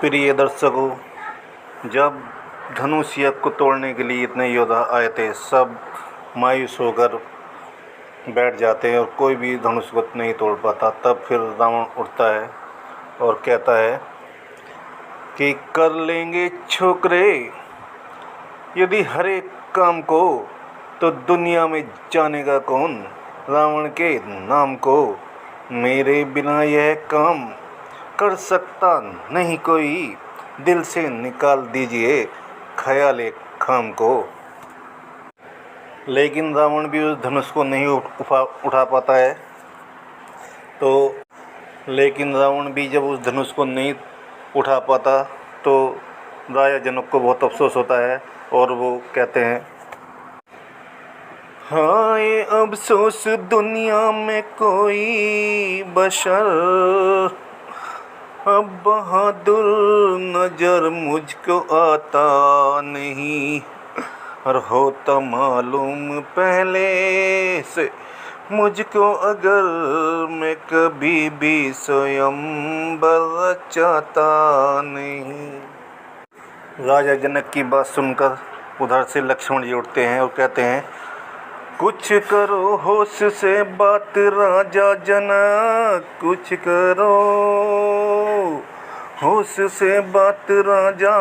प्रिय दर्शकों, जब धनुष यज्ञ को तोड़ने के लिए इतने योद्धा आए थे, सब मायूस होकर बैठ जाते हैं और कोई भी धनुष को नहीं तोड़ पाता। तब फिर रावण उठता है और कहता है कि कर लेंगे छोकरे यदि हर एक काम को, तो दुनिया में जानेगा कौन रावण के नाम को। मेरे बिना यह काम कर सकता नहीं कोई, दिल से निकाल दीजिए ख्याल एक खाम को। लेकिन रावण भी उस धनुष को नहीं उठा पाता है। लेकिन रावण भी जब उस धनुष को नहीं उठा पाता तो राजा जनक को बहुत अफसोस होता है और वो कहते हैं, हाय अफसोस दुनिया में कोई बशर, अब बहादुर नजर मुझको आता नहीं, और होता मालूम पहले से मुझको अगर मैं कभी भी स्वयंवर चाहता नहीं। राजा जनक की बात सुनकर उधर से लक्ष्मण जी उठते हैं और कहते हैं, कुछ करो होश से बात राजा जनक, कुछ करो होश से बात राजा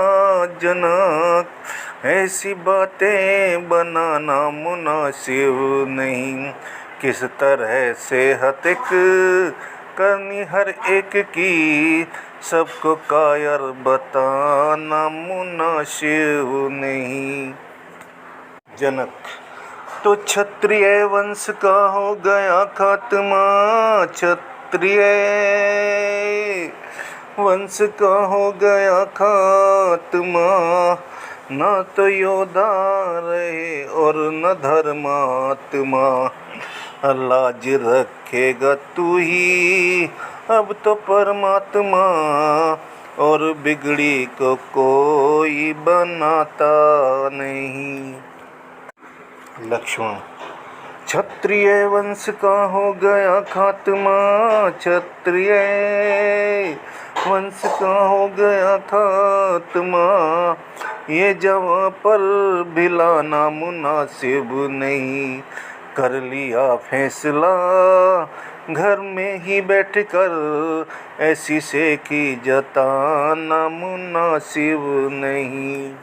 जनक, ऐसी बातें बनाना मुनासिब नहीं, किस तरह से हत्या करनी हर एक की, सबको कायर बताना मुनासिब नहीं। जनक, तो क्षत्रिय वंश का हो गया खात्मा, क्षत्रिय वंश का हो गया खात्मा, ना तो योद्धा रहे और न धर्मात्मा, लाज रखेगा तू ही अब तो परमात्मा, और बिगड़ी को कोई बनाता नहीं। लक्ष्मण, क्षत्रिय वंश का हो गया खात्मा, क्षत्रिय वंश का हो गया खात्मा, ये जवां पर भिलाना मुनासिब नहीं, कर लिया फैसला घर में ही बैठकर, ऐसी से की जताना मुनासिब नहीं।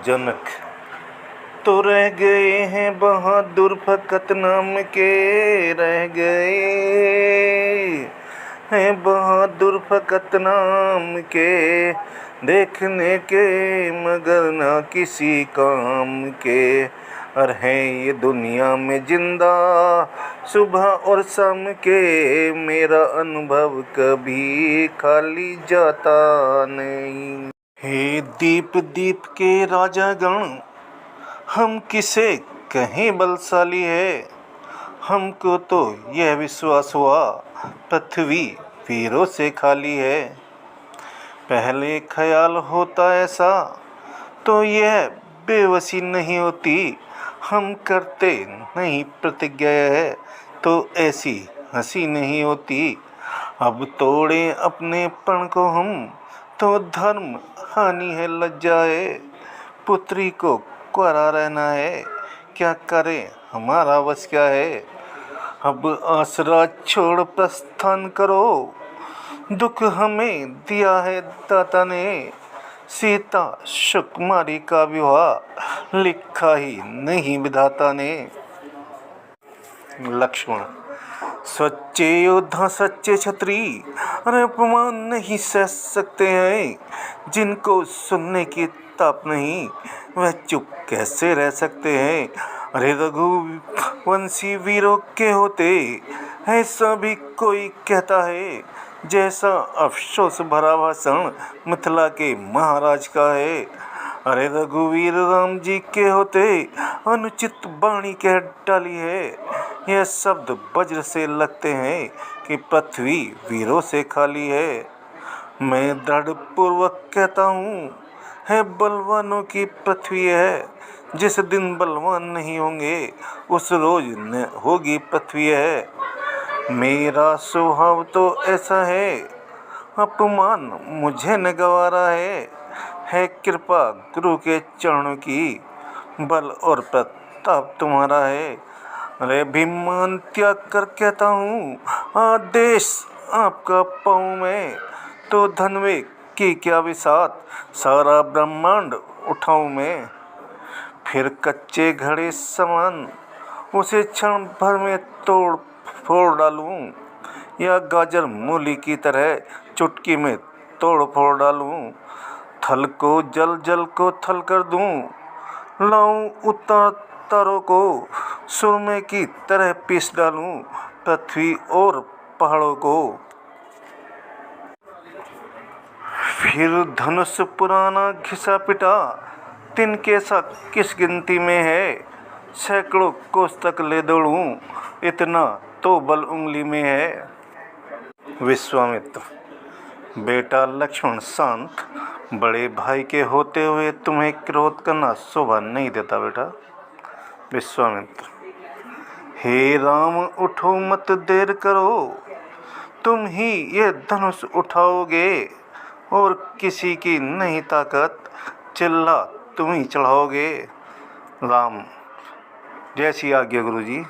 जनक, तो रह गए हैं बहादुर फकत नाम के, रह गए हैं बहादुर फकत नाम के, देखने के मगर ना किसी काम के, और है ये दुनिया में जिंदा सुबह और शाम के, मेरा अनुभव कभी खाली जाता नहीं। हे दीप दीप के राजा गण, हम किसे कहें बलशाली है, हमको तो यह विश्वास हुआ पृथ्वी वीरों से खाली है। पहले ख्याल होता ऐसा तो यह बेबसी नहीं होती, हम करते नहीं प्रतिज्ञा है तो ऐसी हंसी नहीं होती, अब तोड़े अपने पण को हम तो धर्म हानि है लज्जा है, पुत्री को क्वारा रहना है क्या करें हमारा बस क्या है, अब आसरा छोड़ प्रस्थान करो, दुख हमें दिया है दाता ने, सीता सुकुमारी का विवाह लिखा ही नहीं विधाता ने। लक्ष्मण, सच्चे योद्धा सच्चे क्षत्रिय अरे अपमान नहीं सह सकते हैं, जिनको सुनने की ताप नहीं वह चुप कैसे रह सकते हैं, अरे रघुवंशी वीरों के होते ऐसा भी कोई कहता है, जैसा अफसोस भरा भाषण मिथिला के महाराज का है, अरे रघुवीर राम जी के होते अनुचित वाणी कह डाली है, यह शब्द वज्र से लगते हैं कि पृथ्वी वीरों से खाली है। मैं दृढ़ पूर्वक कहता हूँ है बलवानों की पृथ्वी है, जिस दिन बलवान नहीं होंगे उस रोज न होगी पृथ्वी है। मेरा स्वभाव तो ऐसा है अपमान मुझे न गवारा है कृपा गुरु के चरणों की, बल और प्रताप तुम्हारा है। अरे अभिमान त्याग कर कहता हूँ, आदेश आपका पाऊँ मैं, तो धनवे की क्या विसात, सारा ब्रह्मांड उठाऊँ मैं। फिर कच्चे घड़े समान उसे क्षण भर में तोड़ फोड़ डालूं, या गाजर मूली की तरह चुटकी में तोड़ फोड़ डालूं। थल को जल, जल को थल कर दूं, लाऊं उतार तारों को सुरमे की तरह पीस डालूं, पृथ्वी और पहाड़ों को। फिर धनुष पुराना घिसा पिटा, तिनके सा किस गिनती में है, सैकड़ों कोस तक ले दौड़ूं, इतना तो बल उंगली में है। विश्वामित्र, बेटा लक्ष्मण शांत, बड़े भाई के होते हुए तुम्हें क्रोध करना शोभा नहीं देता बेटा। विश्वामित्र, हे राम उठो मत देर करो, तुम ही ये धनुष उठाओगे और किसी की नहीं ताकत, चिल्ला तुम ही चढ़ाओगे। राम, जैसी आज्ञा गुरुजी।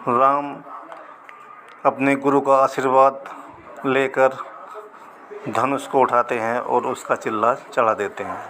राम अपने गुरु का आशीर्वाद लेकर धनुष को उठाते हैं और उसका चिल्ला चढ़ा देते हैं।